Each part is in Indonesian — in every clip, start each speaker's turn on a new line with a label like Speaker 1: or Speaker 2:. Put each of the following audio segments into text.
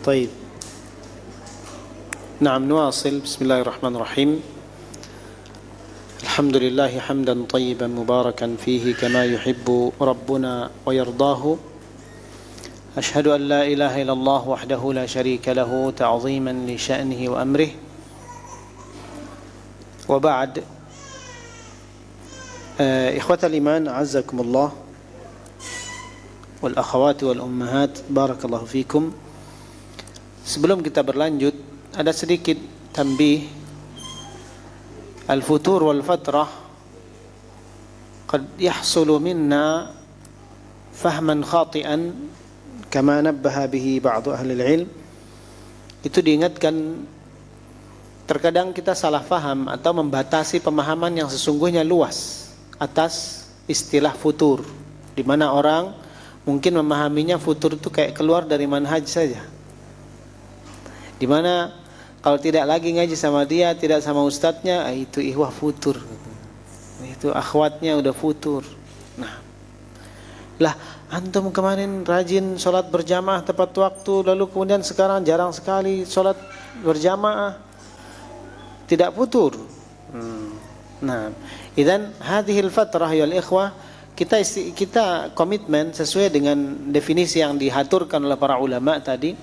Speaker 1: طيب نعم نواصل. بسم الله الرحمن الرحيم. الحمد لله حمدا طيبا مباركا فيه كما يحب ربنا ويرضاه. أشهد أن لا إله إلا الله وحده لا شريك له تعظيما لشأنه وأمره. وبعد، إخوة الإيمان أعزكم الله والأخوات والأمهات بارك الله فيكم. Sebelum kita berlanjut, ada sedikit tambih. Al-futur wal fatrah qad yahsulu minna fahman khati'an kama nabbaha bihi ba'du ahli al-ilm. Itu diingatkan, terkadang kita salah faham atau membatasi pemahaman yang sesungguhnya luas atas istilah futur, di mana orang mungkin memahaminya futur itu kayak keluar dari manhaj saja, di mana kalau tidak lagi ngaji sama dia, tidak sama ustadznya, itu ikhwah futur, itu akhwatnya udah futur. Nah, lah antum kemarin rajin sholat berjamaah tepat waktu, lalu kemudian sekarang jarang sekali sholat berjamaah, tidak futur. Nah, idzan hadhil fatrah ya ikhwah, kita komitmen sesuai dengan definisi yang diaturkan oleh para ulama tadi,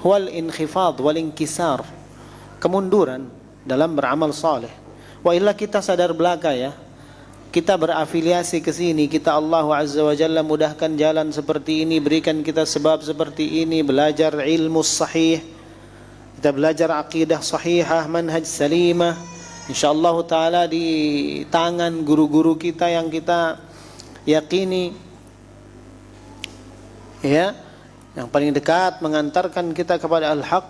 Speaker 1: wal inkhifad wal inkisar, kemunduran dalam beramal saleh. Wa illa kita sadar belaka ya, kita berafiliasi ke sini, kita Allah Azza wa Jalla mudahkan jalan seperti ini, berikan kita sebab seperti ini, belajar ilmu sahih, kita belajar akidah sahihah, manhaj salimah, insyaallah taala di tangan guru-guru kita yang kita yakini ya, yang paling dekat mengantarkan kita kepada al-haq.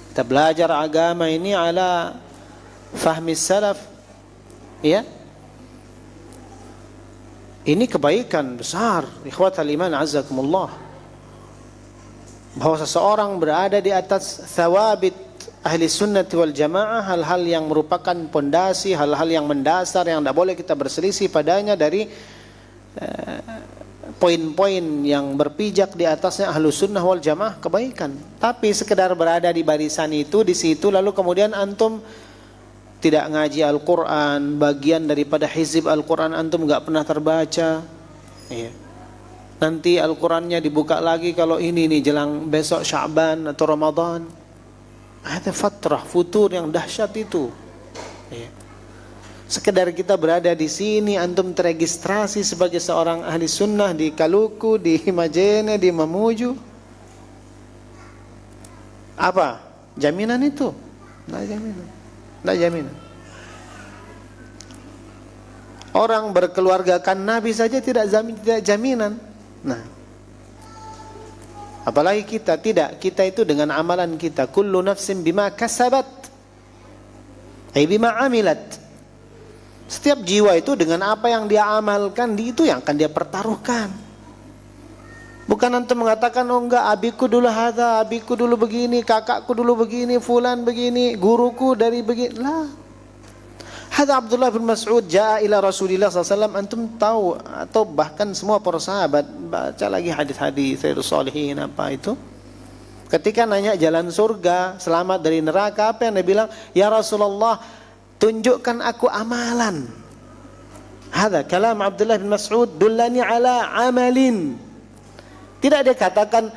Speaker 1: Kita belajar agama ini ala fahmi salaf ya. Ini kebaikan besar ikhwatal iman azakumullah, bahwa seseorang berada di atas thawabit ahli sunnati wal jamaah, hal-hal yang merupakan pondasi, hal-hal yang mendasar yang tidak boleh kita berselisih padanya dari poin-poin yang berpijak di atasnya ahlu sunnah wal jamaah, kebaikan. Tapi sekedar berada di barisan itu, di situ, lalu kemudian antum tidak ngaji Al-Quran, bagian daripada hizib Al-Quran antum nggak pernah terbaca ya. Nanti Al-Qurannya dibuka lagi kalau ini nih jelang besok Sya'ban atau Ramadan. Ada fatrah, futur yang dahsyat itu ya. Sekedar kita berada di sini, antum teregistrasi sebagai seorang ahli sunnah di Kaluku, di Majene, di Mamuju. Apa jaminan itu? Tidak jaminan. Tidak jaminan. Orang berkeluargakan Nabi saja tidak jaminan. Nah, apalagi kita tidak. Kita itu dengan amalan kita. Kullu nafsin bima kasabat, ay bima amilat. Setiap jiwa itu dengan apa yang dia amalkan, itu yang akan dia pertaruhkan. Bukan antum mengatakan, oh enggak, abiku dulu hadza, abiku dulu begini, kakakku dulu begini, fulan begini, guruku dari begini. Lah. Hadza Abdullah bin Mas'ud jaa ila Rasulillah SAW. Antum tahu, atau bahkan semua para sahabat baca lagi hadis-hadis Sayyidus Shalihin apa itu. Ketika nanya jalan surga, selamat dari neraka, apa yang dia bilang? Ya Rasulullah, tunjukkan aku amalan. Hadza kalam Abdullah bin Mas'ud, dullani ala amalin. Tidak dia katakan,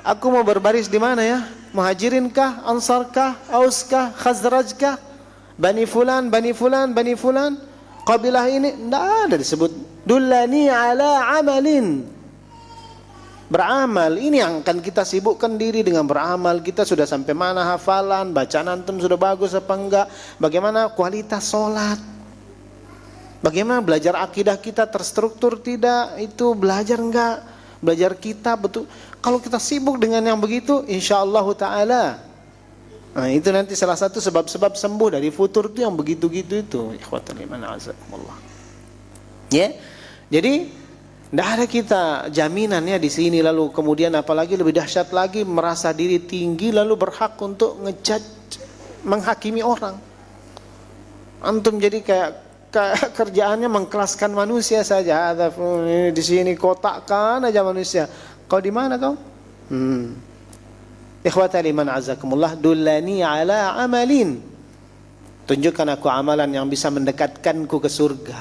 Speaker 1: aku mau berbaris di mana ya? Muhajirin kah, Ansar kah, Aus kah, Khazraj kah, Bani fulan, Bani fulan, Bani fulan, kabilah ini. Tidak ada disebut. Dullani ala amalin. Beramal, ini yang akan kita sibukkan diri dengan beramal. Kita sudah sampai mana hafalan, bacaan antum sudah bagus apa enggak, bagaimana kualitas sholat, bagaimana belajar akidah kita terstruktur tidak, itu belajar enggak, belajar kitab betul. Kalau kita sibuk dengan yang begitu, insyaallah ta'ala, nah itu nanti salah satu sebab-sebab sembuh dari futur itu yang begitu-gitu itu. Ikhwatul iman azakumullah ya. Jadi tidak ada kita jaminannya di sini, lalu kemudian apalagi lebih dahsyat lagi merasa diri tinggi lalu berhak untuk ngejudge, menghakimi orang. Antum jadi kayak kerjaannya mengkelaskan manusia saja. Ada di sini kotakkan aja manusia. Kau di mana kau? Ikhwata liman azakumullah, dullani ala amalin. Tunjukkan aku amalan yang bisa mendekatkanku ke surga,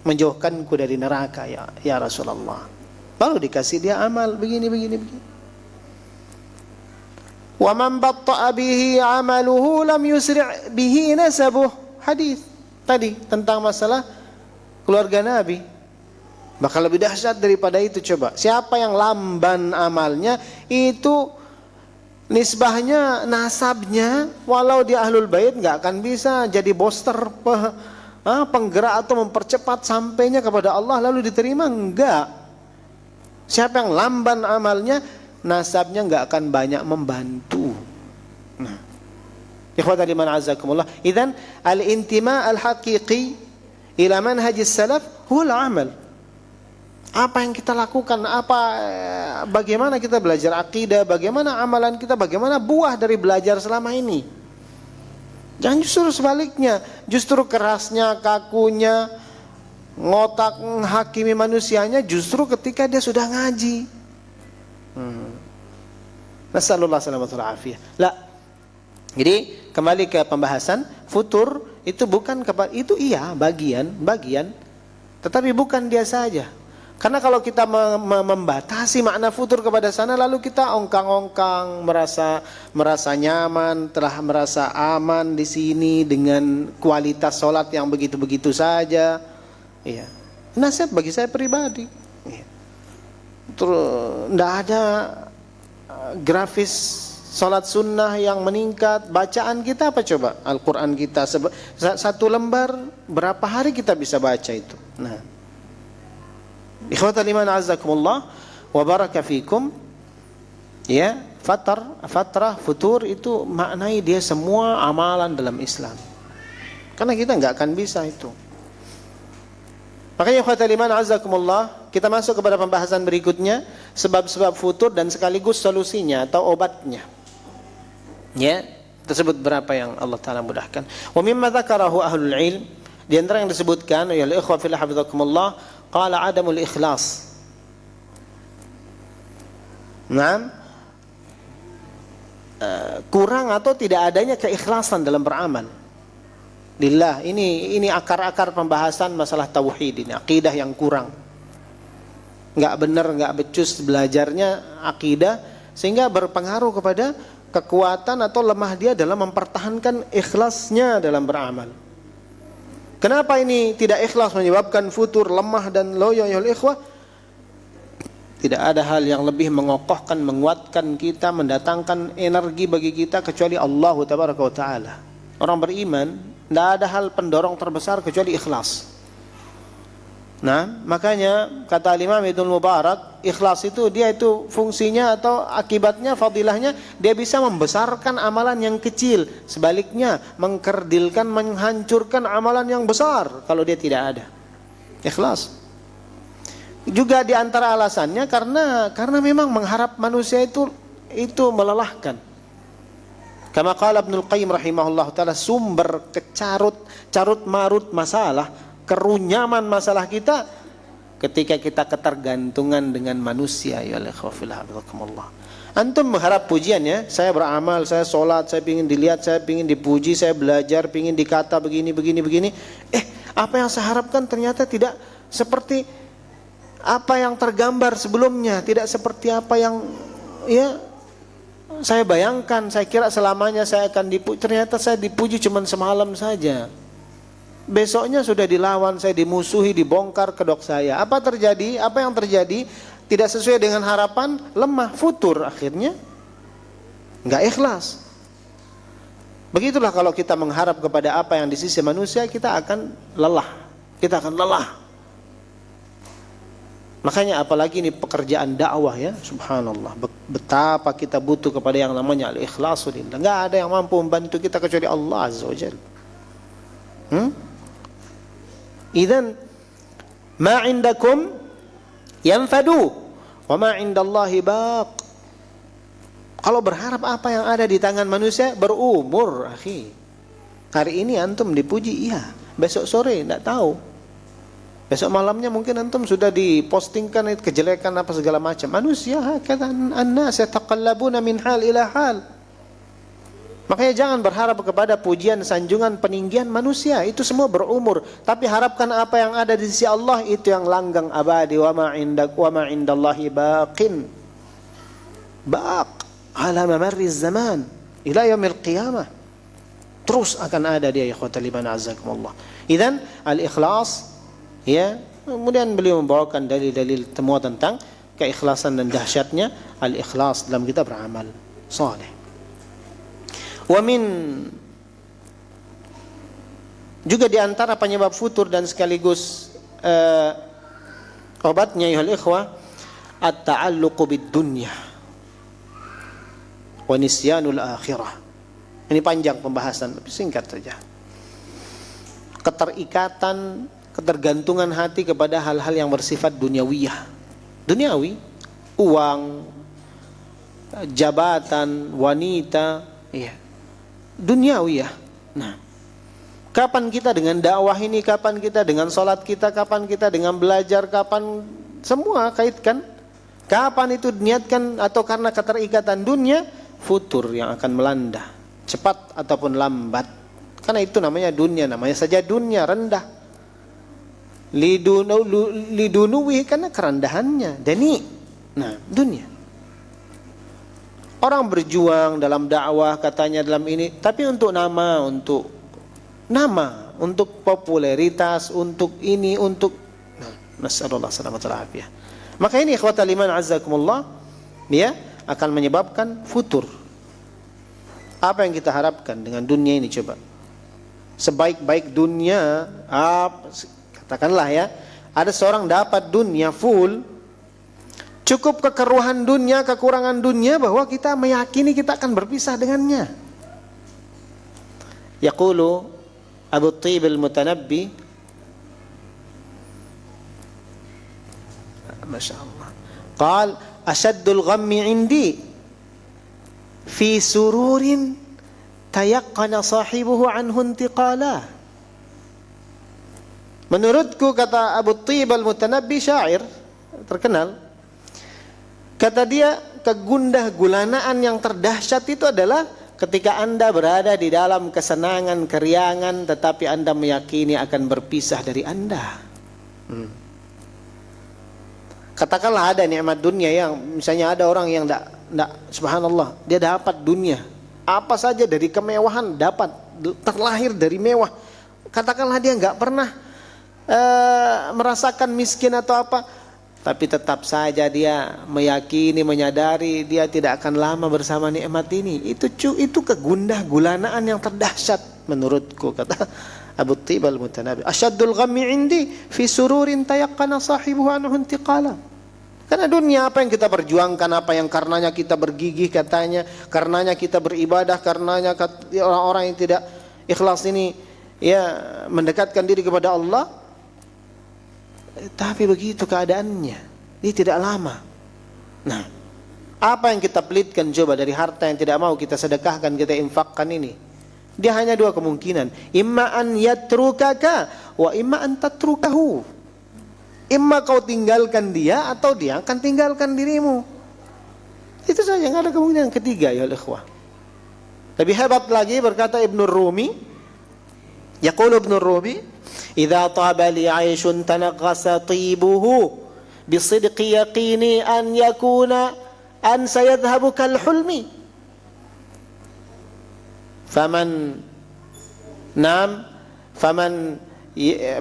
Speaker 1: menjauhkanku dari neraka ya Rasulullah. Baru dikasih dia amal begini. Wa man batta'a bihi 'amaluhu lam yusri' bihi nasabuh. Hadis tadi tentang masalah keluarga Nabi. Maka lebih dahsyat daripada itu coba. Siapa yang lamban amalnya, itu nisbahnya, nasabnya, walau dia ahlul bait nggak akan bisa jadi booster, penggerak atau mempercepat sampainya kepada Allah lalu diterima, enggak. Siapa yang lamban amalnya, nasabnya nggak akan banyak membantu. Nah, ikhwata liman azakumullah, idzan al-intima al-haqiqi ila manhajis salaf huwa al-amal. Apa yang kita lakukan, bagaimana kita belajar akidah, bagaimana amalan kita, bagaimana buah dari belajar selama ini. Jangan justru sebaliknya, justru kerasnya, kakunya, ngotak menghakimi manusianya justru ketika dia sudah ngaji. Nasallallahu alaihi wasallam. Jadi kembali ke pembahasan, futur itu bukan itu iya bagian, tetapi bukan dia saja. Karena kalau kita membatasi makna futur kepada sana, lalu kita ongkang-ongkang, merasa nyaman, telah merasa aman di sini dengan kualitas sholat yang begitu-begitu saja. Iya. Nasihat bagi saya pribadi. Iya. Terus tidak ada grafis sholat sunnah yang meningkat. Bacaan kita apa coba? Al-Quran kita satu lembar berapa hari kita bisa baca itu? Nah. Ikhwatal iman azakumullah wa baraka fikum. Ya, fatrah futur itu maknai dia semua amalan dalam Islam. Karena kita enggak akan bisa itu. Makanya ikhwatal iman azakumullah, kita masuk kepada pembahasan berikutnya, sebab-sebab futur dan sekaligus solusinya atau obatnya. Ya, tersebut berapa yang Allah Taala mudahkan. Wa mimma dzakarahu ahlul ilm, di antara yang disebutkan ya ikhwa fillah hafizakumullah, qala adamul ikhlas. Naam, kurang atau tidak adanya keikhlasan dalam beramal lillah. Ini akar-akar pembahasan masalah tauhid ini, akidah yang kurang. Enggak benar, enggak becus belajarnya akidah, sehingga berpengaruh kepada kekuatan atau lemah dia dalam mempertahankan ikhlasnya dalam beramal. Kenapa ini tidak ikhlas menyebabkan futur, lemah dan loyo ya ikhwah? Tidak ada hal yang lebih mengokohkan, menguatkan kita, mendatangkan energi bagi kita kecuali Allah Tabaraka wa Ta'ala. Orang beriman, tidak ada hal pendorong terbesar kecuali ikhlas. Nah, makanya kata Imam Ibnu Mubarak, ikhlas itu dia itu fungsinya atau akibatnya, fadilahnya, dia bisa membesarkan amalan yang kecil. Sebaliknya, mengkerdilkan, menghancurkan amalan yang besar kalau dia tidak ada ikhlas. Juga di antara alasannya karena memang mengharap manusia itu melelahkan. Kama qala Ibnul Qayyim rahimahullah taala, sumber carut marut masalah, kerunyaman masalah kita ketika kita ketergantungan dengan manusia. Ya Allah, antum mengharap pujian ya, saya beramal, saya sholat, saya ingin dilihat, saya ingin dipuji, saya belajar, ingin dikata begini. Apa yang saya harapkan ternyata tidak seperti apa yang tergambar sebelumnya, tidak seperti apa yang saya bayangkan. Saya kira selamanya saya akan dipuji, ternyata saya dipuji cuma semalam saja. Besoknya sudah dilawan, saya dimusuhi, dibongkar kedok saya. Apa yang terjadi? Tidak sesuai dengan harapan, lemah, futur akhirnya. Enggak ikhlas. Begitulah kalau kita mengharap kepada apa yang di sisi manusia, kita akan lelah. Makanya apalagi ini pekerjaan dakwah ya, subhanallah. Betapa kita butuh kepada yang namanya al-ikhlasu lillah. Enggak ada yang mampu membantu kita kecuali Allah Azza wa Jalla. Idzan ma 'indakum yanfadu wa ma 'indallahi baq. Kalau berharap apa yang ada di tangan manusia berumur, akhi. Hari ini antum dipuji, iya. Besok sore enggak tahu. Besok malamnya mungkin antum sudah dipostingkan kejelekan apa segala macam. Manusia hakadha an-nas yataqallabuna min hal ila hal. Makanya jangan berharap kepada pujian, sanjungan, peninggian manusia. Itu semua berumur. Tapi harapkan apa yang ada di sisi Allah, itu yang langgang abadi. Wa ma indallahi baqin. Baq ala mamarriz zaman ila yaumil qiyamah. Terus akan ada dia, ikhwatal iman azzakumullah. Idzan al-ikhlas, ya, kemudian beliau membawakan dalil-dalil semua tentang keikhlasan dan dahsyatnya al-ikhlas dalam kita beramal saleh. Wa min, juga di antara penyebab futur dan sekaligus obatnya ya ikhwah, at-ta'alluqu bid-dunya wa nisyanul akhirah. Ini panjang pembahasan, tapi singkat saja. Keterikatan, ketergantungan hati kepada hal-hal yang bersifat duniawiyah. Duniawi, uang, jabatan, wanita, iya. Duniawiyah. Nah, kapan kita dengan dakwah ini, kapan kita dengan salat kita, kapan kita dengan belajar, kapan semua kaitkan. Kapan itu niatkan atau karena keterikatan dunia, futur yang akan melanda, cepat ataupun lambat. Karena itu namanya dunia, namanya saja dunia rendah. Lidunuwi karena kerendahannya. Dani. Nah, dunia. Orang berjuang dalam dakwah katanya dalam ini, tapi untuk nama, untuk popularitas, untuk ini, untuk nasallallahu alaihi wasallam. Maka ini ikhwatal iman azzakumullah, ya, akan menyebabkan futur. Apa yang kita harapkan dengan dunia ini coba? Sebaik-baik dunia, katakanlah ya, ada seorang dapat dunia full, cukup kekeruhan dunia, kekurangan dunia, bahwa kita meyakini kita akan berpisah dengannya. Yaqulu Abu Tib al-Mutanabbi, Masya Allah, qal ashaddul ghammi indi fi sururin tayaqqana sahibuhu anhu intiqala. Menurutku, kata Abu Tib al-Mutanabbi, syair terkenal, kata dia, kegundah gulanaan yang terdahsyat itu adalah ketika Anda berada di dalam kesenangan, keriangan, tetapi Anda meyakini akan berpisah dari Anda. Katakanlah ada nikmat dunia yang misalnya ada orang yang tidak, subhanallah, dia dapat dunia apa saja dari kemewahan, dapat, terlahir dari mewah. Katakanlah dia nggak pernah merasakan miskin atau apa, tapi tetap saja dia meyakini, menyadari dia tidak akan lama bersama nikmat ini. Itu kegundah gulanaan yang terdahsyat menurutku, kata Abu Tib al-Mutanabbi. Asyaddul ghammi indi fi sururin tayaqqana sahibuhu anhu intiqala. Karena dunia apa yang kita perjuangkan, apa yang karenanya kita bergigih katanya, karenanya kita beribadah, karenanya orang-orang yang tidak ikhlas ini ya mendekatkan diri kepada Allah. Tapi begitu keadaannya, ini tidak lama. Nah, apa yang kita pelitkan coba dari harta yang tidak mau kita sedekahkan, kita infakkan ini? Dia hanya dua kemungkinan. Imma an yatrukaka wa imma an tatrukahu. Imma kau tinggalkan dia atau dia akan tinggalkan dirimu. Itu saja, nggak ada kemungkinan ketiga ya ikhwah. Lebih hebat lagi berkata Ibnu Rumi, yaqulu Ibnu Rumi, idza taba li 'aishun tanaghasa tibuhu bi sidqi yaqini an yakuna an sayadhhabu kal hulmi. Faman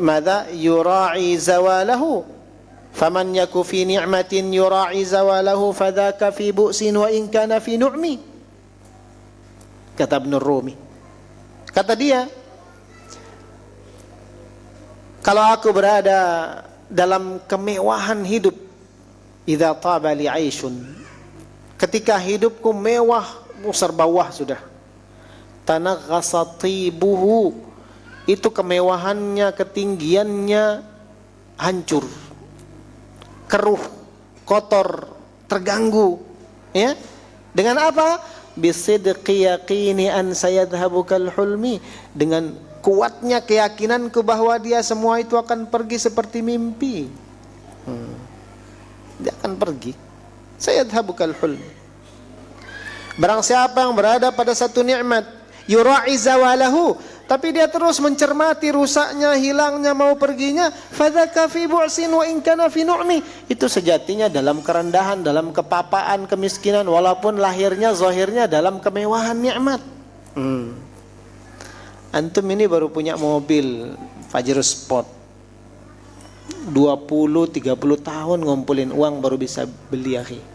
Speaker 1: ماذا يراعي زواله فمن يك في نعمة يراعي زواله فذاك في بؤس وإن كان في نعمي. Kata Ibnu Rumi, kata dia, kalau aku berada dalam kemewahan hidup, idza taba li 'aishun, ketika hidupku mewah, serba wah sudah, tanaghasa tibuhu, itu kemewahannya, ketinggiannya hancur, keruh, kotor, terganggu, ya. Dengan apa? bisidqi yaqini an sayadhhabu kal hulmi, dengan kuatnya keyakinanku bahwa dia semua itu akan pergi seperti mimpi. Dia akan pergi. Sayadhhabu kal hulmi. Barang siapa yang berada pada satu nikmat, yura'i zawalahu, tapi dia terus mencermati rusaknya, hilangnya, mau perginya, fadzaka fi bu'sin wa in kana fi nu'mi, itu sejatinya dalam kerendahan, dalam kepapaan, kemiskinan, walaupun lahirnya, zahirnya dalam kemewahan nikmat. Antum ini baru punya mobil Pajero Sport, 20-30 tahun ngumpulin uang baru bisa beli, akhi.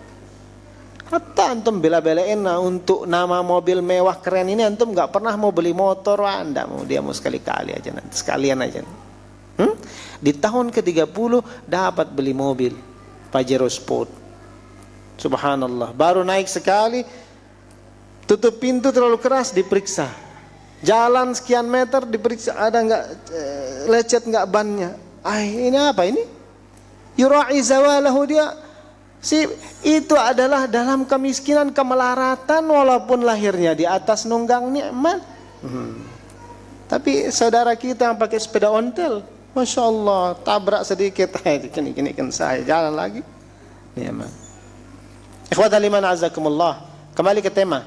Speaker 1: Hatta antum bela-belain untuk nama mobil mewah keren ini, antum gak pernah mau beli motor, anda mau, dia mau sekali-kali aja, nanti sekalian aja. Di tahun ke-30 dapat beli mobil Pajero Sport. Subhanallah, baru naik sekali, tutup pintu terlalu keras, diperiksa. Jalan sekian meter, diperiksa ada nggak lecet nggak bannya. Ini apa ini? Yura'i zawalahu, dia itu adalah dalam kemiskinan, kemelaratan, walaupun lahirnya di atas nunggang nikmat. Tapi saudara kita yang pakai sepeda ontel, masya Allah, tabrak sedikit, kini kan saya jalan lagi. Nikmat. Ikhwatal iman azakumullah. Kembali ke tema,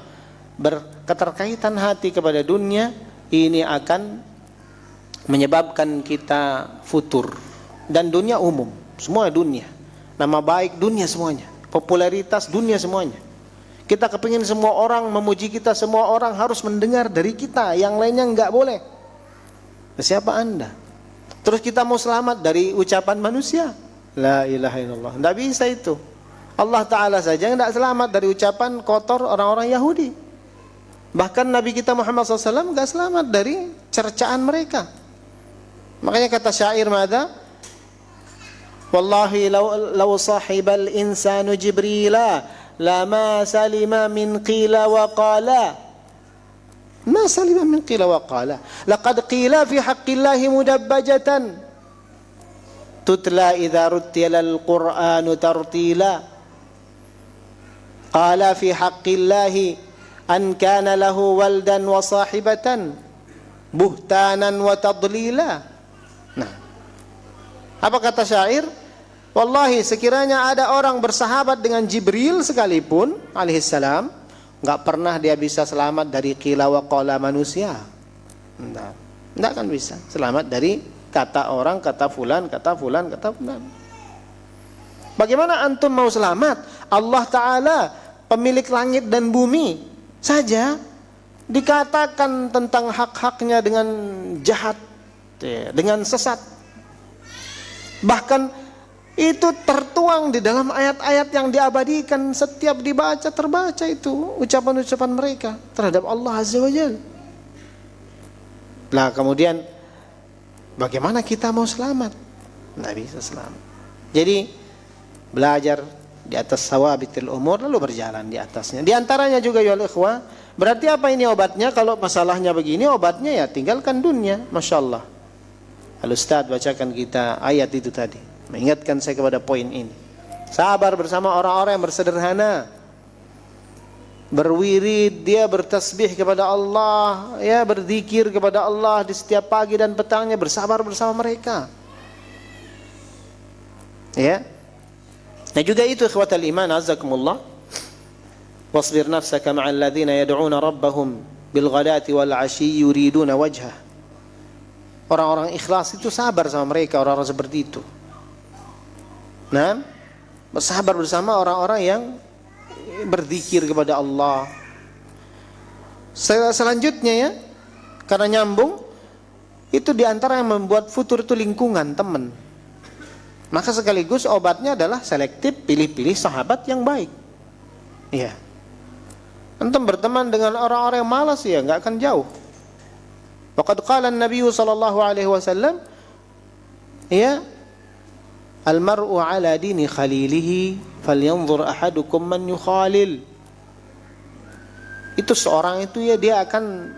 Speaker 1: keterkaitan hati kepada dunia ini akan menyebabkan kita futur. Dan dunia umum, semua dunia. Nama baik dunia semuanya, popularitas dunia semuanya. Kita kepingin semua orang memuji kita, semua orang harus mendengar dari kita, yang lainnya enggak boleh. Siapa anda? Terus kita mau selamat dari ucapan manusia? La ilaha illallah. Enggak bisa itu. Allah Ta'ala saja yang enggak selamat dari ucapan kotor orang-orang Yahudi. Bahkan Nabi kita Muhammad SAW enggak selamat dari cercaan mereka. Makanya kata syair mada, wallahi law sahibal insanu jibrila lama salima min qila wa qala, ma salima min qila wa qala, laqad qila fi haqqillahi mudabbajatan tutla idza ruttila alquranu tartila, qala fi haqqillahi an kana lahu waldan wa sahibatan buhtanan wa tadlila. Nah, apa kata syair? Wallahi, sekiranya ada orang bersahabat dengan Jibril sekalipun alaihissalam, enggak pernah dia bisa selamat dari qila wa qala manusia. Enggak akan bisa selamat dari kata orang, kata fulan, kata fulan, kata fulan. Bagaimana antum mau selamat? Allah Ta'ala, pemilik langit dan bumi saja dikatakan tentang hak-haknya dengan jahat, dengan sesat. Bahkan itu tertuang di dalam ayat-ayat yang diabadikan, setiap dibaca terbaca itu ucapan-ucapan mereka terhadap Allah Azza wa Jalla. Lah kemudian bagaimana kita mau selamat? Nggak bisa selamat. Jadi belajar di atas sawabitul umur, lalu berjalan di atasnya. Di antaranya juga ya ikhwah, berarti apa ini obatnya? Kalau masalahnya begini, obatnya ya tinggalkan dunia. Masya Allah. Al-Ustaz bacakan kita ayat itu tadi, mengingatkan saya kepada poin ini. Sabar bersama orang-orang yang bersederhana, berwirid, dia bertasbih kepada Allah, ya, berzikir kepada Allah di setiap pagi dan petangnya, bersabar bersama mereka. Ya. Nah juga itu ikhwatal iman azakumullah, wasbir nafsaka ma'al ladzina yad'una rabbahum bil ghadati wal 'ashyi yuriduna wajhah. Orang-orang ikhlas itu sabar sama mereka, orang-orang seperti itu. Nah, bersabar bersama orang-orang yang berzikir kepada Allah. Selanjutnya ya, karena nyambung, itu diantara yang membuat futur itu lingkungan, teman. Maka sekaligus obatnya adalah selektif, pilih-pilih sahabat yang baik. Iya. Antum berteman dengan orang-orang yang malas ya, nggak akan jauh. Waqad qala an-nabiy sallallahu alaihi wasallam, ya, al-mar'u ala dini khalilihi falyanzur ahadukum man yukhalil. Itu seorang itu ya, dia akan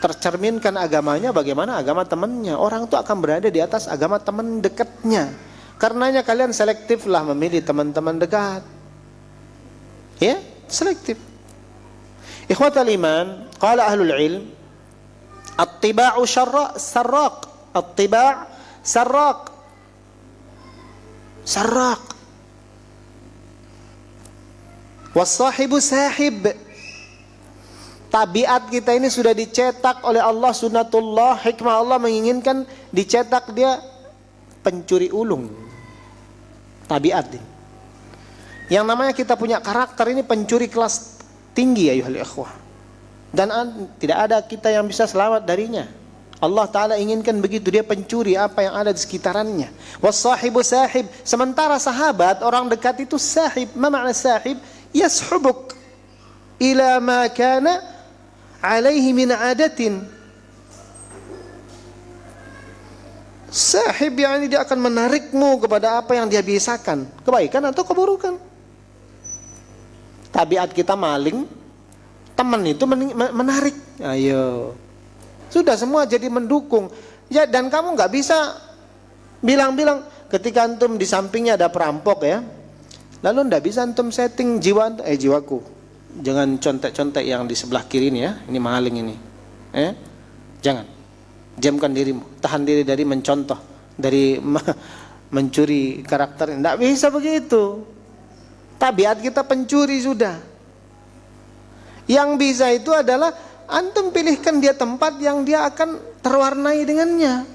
Speaker 1: tercerminkan agamanya bagaimana agama temannya. Orang itu akan berada di atas agama teman dekatnya. Karenanya kalian selektiflah memilih teman-teman dekat. Ya, selektif. Ikhwatal iman, qala ahlul ilm, at-tiba'u sarraq. At-tiba' sarraq. Sarraq. Was-sahibu sahib. Tabiat kita ini sudah dicetak oleh Allah, sunnatullah, hikmah Allah menginginkan dicetak dia pencuri ulung. Tabiat ini. Yang namanya kita punya karakter ini pencuri kelas tinggi ya ayuhal ikhwah. Dan tidak ada kita yang bisa selamat darinya. Allah Ta'ala inginkan begitu, dia pencuri apa yang ada di sekitarannya. Was-sahibu sahib. Sementara sahabat, orang dekat itu sahib. Ma makna sahib? Yashubuk ila ma kana alaihi min adatin. Sahib yang ini dia akan menarikmu kepada apa yang dia biasakan, kebaikan atau keburukan. Tabiat kita maling, teman itu menarik. Ayo, sudah semua jadi mendukung. Ya, dan kamu nggak bisa bilang-bilang ketika antum di sampingnya ada perampok ya, lalu nggak bisa antum setting jiwaku. Jangan contek-contek yang di sebelah kiri ini ya, ini maling ini. Jangan. Jamkan dirimu, tahan diri dari mencontoh, dari mencuri karakter. Tidak bisa begitu. Tabiat kita pencuri sudah. Yang bisa itu adalah antum pilihkan dia tempat yang dia akan terwarnai dengannya.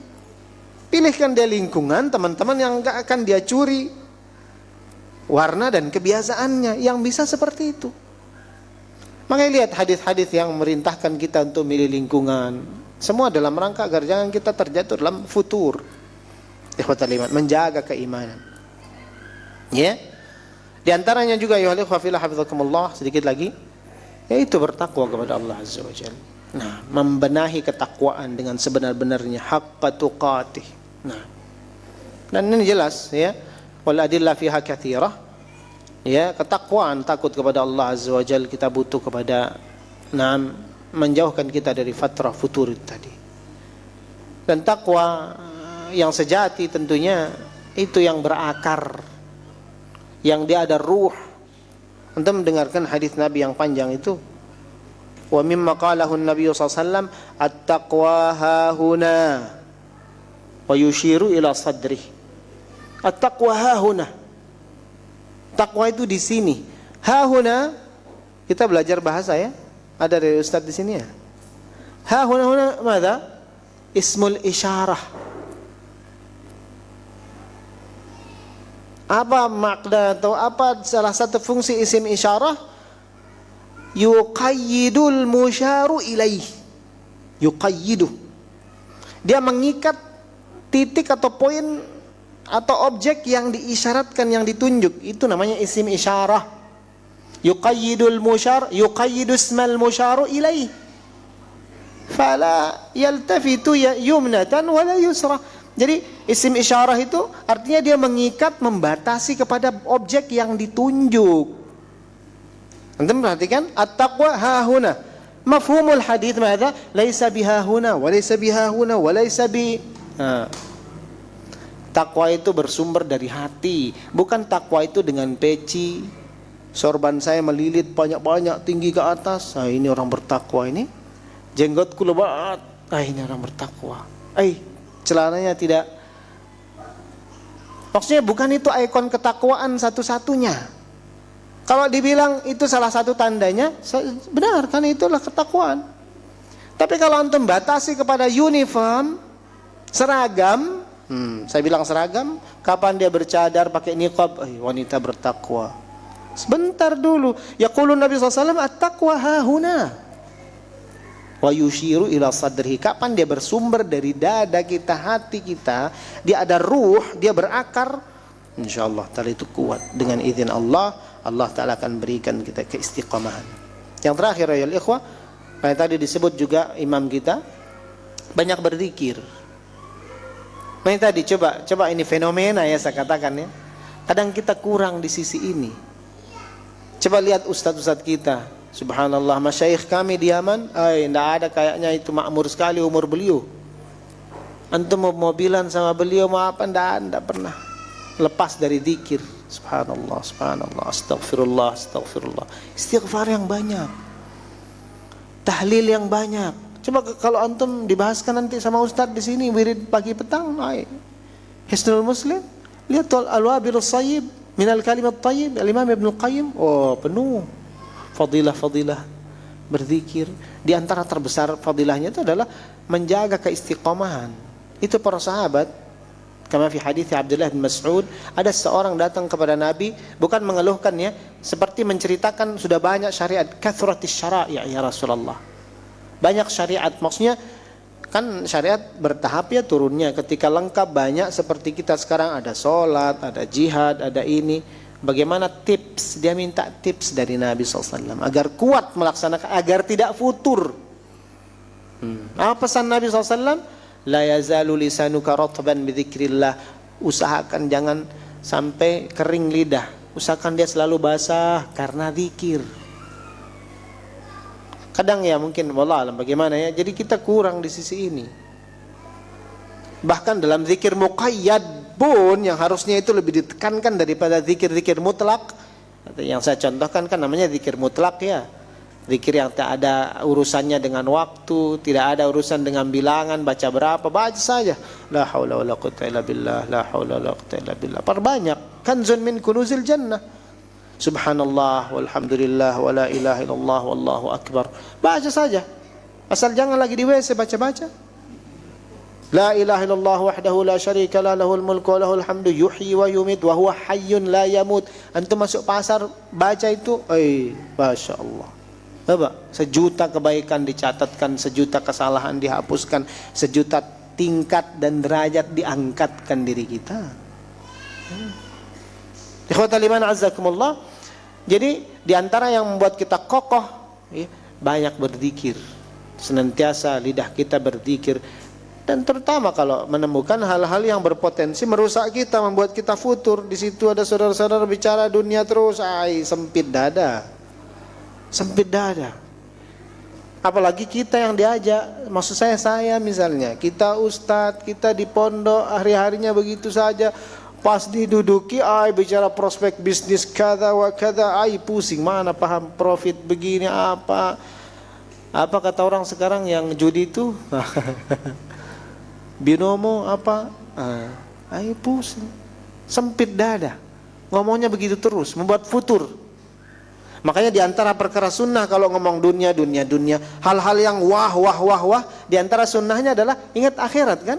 Speaker 1: Pilihkan dia lingkungan, teman-teman yang gak akan dia curi warna dan kebiasaannya, yang bisa seperti itu. Makanya lihat hadis-hadis yang merintahkan kita untuk milih lingkungan. Semua dalam rangka agar jangan kita terjatuh dalam futur. Ikhwatal iman, menjaga keimanan. Ya. Di antaranya juga ya ikhwah fillah hafizakumullah, sedikit lagi, yaitu bertakwa kepada Allah Azza wa Jalla. Nah, membenahi ketakwaan dengan sebenar-benarnya, haqqa tuqatih. Nah. Dan ini jelas ya, wal adillah fiha katsirah. Ya, ketakwaan, takut kepada Allah Azza wa Jalla kita butuh kepada menjauhkan kita dari fatrah futur tadi. Dan takwa yang sejati tentunya itu yang berakar, yang dia ada ruh. Anda mendengarkan hadis Nabi yang panjang itu. Wa mimma qalahu an-nabiy sallallahu alaihi wasallam at-taqwa hahuna wa yushiru ila sadri. At-taqwa hahuna. Takwa itu di sini. Hahuna, kita belajar bahasa ya. Ada dari ustaz di sini ya. Hahuna mana? Ismul isyarah. Apa makna atau apa salah satu fungsi isim isyarah? Yuqayyidul musyaru ilaih. Yuqayyidu. Dia mengikat titik atau poin atau objek yang diisyaratkan, yang ditunjuk, itu namanya isim isyarah. Yuqayyidul musyar, yuqayyidu ismal musyaru ilaih. Fala yaltafitu yumnatan wala yusra. Jadi isim isyarah itu artinya dia mengikat, membatasi kepada objek yang ditunjuk. Antum perhatikan, at-taqwa hahuna. Mafhumul hadits madza? Laisa bihahuna wa laisa bihahuna wa laisa bi. Takwa itu bersumber dari hati, bukan takwa itu dengan peci. Sorban saya melilit banyak-banyak tinggi ke atas. Ini orang bertakwa ini. Jenggotku lebat. Ini orang bertakwa. Celananya tidak. Maksudnya bukan itu ikon ketakwaan satu-satunya. Kalau dibilang itu salah satu tandanya, benar kan, itulah ketakwaan. Tapi kalau antum batasi kepada uniform, seragam, saya bilang seragam, kapan dia bercadar pakai niqab, wanita bertakwa. Sebentar dulu. Yaqulu Nabi SAW, at-taqwa hahuna wa yushiru ila sadrihi. Kapan dia bersumber dari dada kita, hati kita, dia ada ruh, dia berakar, insyaallah ta'ala itu kuat. Dengan izin Allah, Allah Ta'ala akan berikan kita keistiqamahan. Yang terakhir ya ikhwah, kayak tadi disebut juga imam kita banyak berzikir. Nah ini tadi coba ini fenomena ya saya katakan ya. Kadang kita kurang di sisi ini. Coba lihat ustadz-ustadz kita, subhanallah, masyayikh kami di Yaman, tidak ada kayaknya itu, makmur sekali umur beliau. Antum mau mobilan sama beliau mau apa, tidak pernah lepas dari zikir. Subhanallah, subhanallah, astagfirullah, astagfirullah. Istighfar yang banyak. tahlil yang banyak. Coba kalau antum dibahaskan nanti sama ustaz di sini wirid pagi petang, Hisnul Muslim, lihat Al-Wabilus Sayyib minal kalimat tayyib, Al-Imam Ibnu Qayyim, penuh fadilah-fadilah berzikir. Di antara terbesar fadilahnya itu adalah menjaga keistiqomahan. Itu para sahabat, kama fi hadits Abdullah bin Mas'ud, ada seorang datang kepada Nabi, bukan mengeluhkannya, seperti menceritakan sudah banyak syariat, kathratis syara'i ya Rasulullah. Banyak syariat, maksudnya kan syariat bertahap ya turunnya. Ketika lengkap banyak seperti kita sekarang, ada sholat, ada jihad, ada ini. Bagaimana tips? Dia minta tips dari Nabi SAW agar kuat melaksanakan, agar tidak futur. Apa pesan Nabi SAW? La yazalu lisanuka ratban bidzikrillah. Usahakan jangan sampai kering lidah. Usahakan dia selalu basah karena zikir. Kadang ya mungkin wallah alam bagaimana ya, jadi kita kurang di sisi ini. Bahkan dalam zikir muqayyad pun yang harusnya itu lebih ditekankan daripada zikir-zikir mutlak. Yang saya contohkan kan namanya zikir mutlak ya. Zikir yang tak ada urusannya dengan waktu, tidak ada urusan dengan bilangan, baca berapa, baca saja. La haula wala quwwata illa billah, la haula wala quwwata illa billah. Perbanyak. Kanzun min kunuzil jannah. Subhanallah walhamdulillah wala ilaha illallah wallahu akbar. Baca saja. Asal jangan lagi di WC baca-baca. La ilaha illallah wahdahu la syarika la lahul mulku wa lahul hamdu yuhyi wa yumit wa huwa hayyun la yamut. Antum masuk pasar baca itu, Masya Allah. Apa? 1 juta kebaikan dicatatkan, 1 juta kesalahan dihapuskan, 1 juta tingkat dan derajat diangkatkan diri kita. Ikhwatal iman azzakumullah. Jadi diantara yang membuat kita kokoh, banyak berzikir. Senantiasa lidah kita berzikir. Dan terutama kalau menemukan hal-hal yang berpotensi merusak kita, membuat kita futur. Di situ ada saudara-saudara bicara dunia terus, sempit dada. Sempit dada. Apalagi kita yang diajak, maksud saya misalnya, kita ustadz, kita di pondok hari-harinya begitu saja. Pas diduduki, bicara prospek bisnis kada wa kada, pusing, mana paham profit begini apa kata orang sekarang yang judi itu, binomo apa, pusing, sempit dada, ngomongnya begitu terus, membuat futur. Makanya diantara perkara sunnah kalau ngomong dunia, hal-hal yang wah, diantara sunnahnya adalah ingat akhirat kan.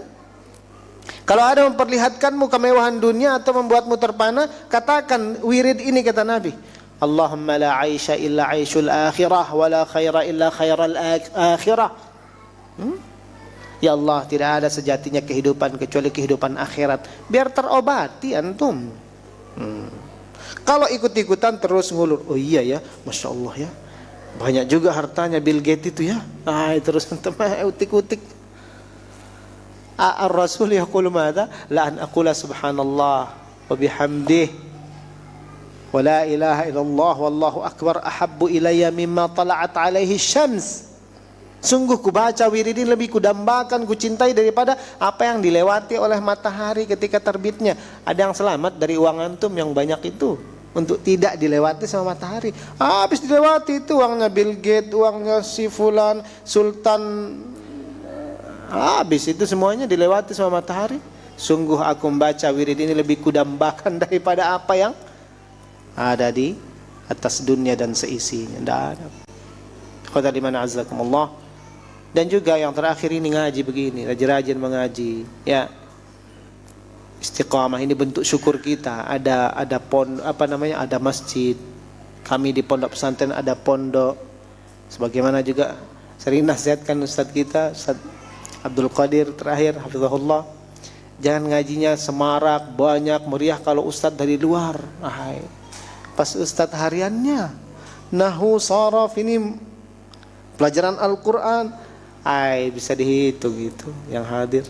Speaker 1: Kalau ada memperlihatkanmu kemewahan dunia atau membuatmu terpana, katakan wirid ini kata Nabi. Allahumma la aisha illa aishul akhirah wa la khaira illa khairal akhirah. Ya Allah, tidak ada sejatinya kehidupan kecuali kehidupan akhirat. Biar terobati antum. Kalau ikut-ikutan terus ngulur, iya ya, Masya Allah ya, banyak juga hartanya Bill Gates itu ya, terus utik-utik. Ar-Rasul yaqulu madza? La an aqula subhanallah wa bihamdih wa la ilaha illallah wallahu akbar ahabbu ilayya mimma tala'at alaihi syams. Sungguh ku baca wirid ini lebih kudambakan, ku cintai daripada apa yang dilewati oleh matahari ketika terbitnya. Ada yang selamat dari uang antum yang banyak itu untuk tidak dilewati sama matahari. Habis dilewati itu uangnya Bill Gates, uangnya si fulan, sultan, habis itu semuanya dilewati sama matahari. Sungguh aku membaca wirid ini lebih kudambakan daripada apa yang ada di atas dunia dan seisinya. Tidak ada. Qadar di mana azzakumullah. Dan juga yang terakhir ini ngaji begini, rajin-rajin mengaji, ya. Istiqamah ini bentuk syukur kita. Ada ada masjid. Kami di pondok pesantren ada pondok. Sebagaimana juga sering nasihatkan ustaz kita, Ustaz Abdul Qadir terakhir hafizahullah. Jangan ngajinya semarak, banyak, meriah kalau ustaz dari luar. Pas ustaz hariannya nahwu, sharaf, ini pelajaran Al-Qur'an, bisa dihitung gitu yang hadir.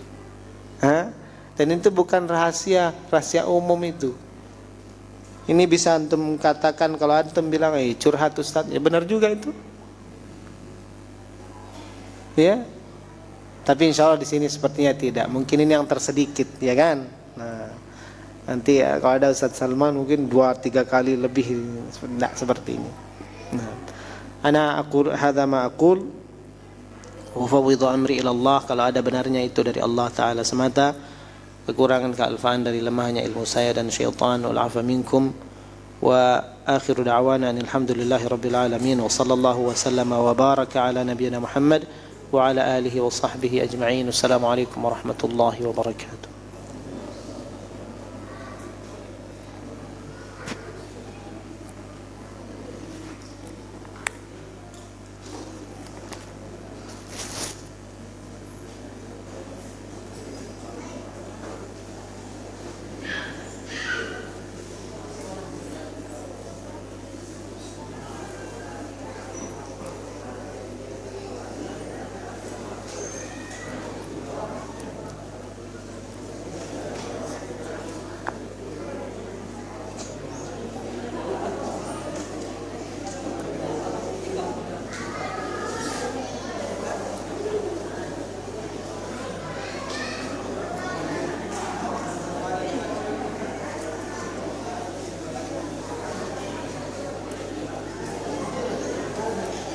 Speaker 1: Dan itu bukan rahasia umum itu. Ini bisa antum katakan kalau antum bilang curhat ustaz, ya benar juga itu. Ya. Tapi insya Allah di sini sepertinya tidak. Mungkin ini yang tersedikit, ya kan? Nah, nanti ya, kalau ada Ustaz Salman mungkin 2-3 kali lebih, tidak seperti ini. Nah, ana aqul hadza ma aqul ufawwidhu amri ila Allah, kalau ada benarnya itu dari Allah Ta'ala semata, kekurangan kealfaan dari lemahnya ilmu saya dan syaitan, wal afa minkum. Wa akhiru da'wana alhamdulillahi rabbil alamin, wa sallallahu wa sallama wa baraka ala nabiyyina Muhammad wa ala alihi wa sahbihi ajma'in. Wassalamu alaikum warahmatullahi wabarakatuh.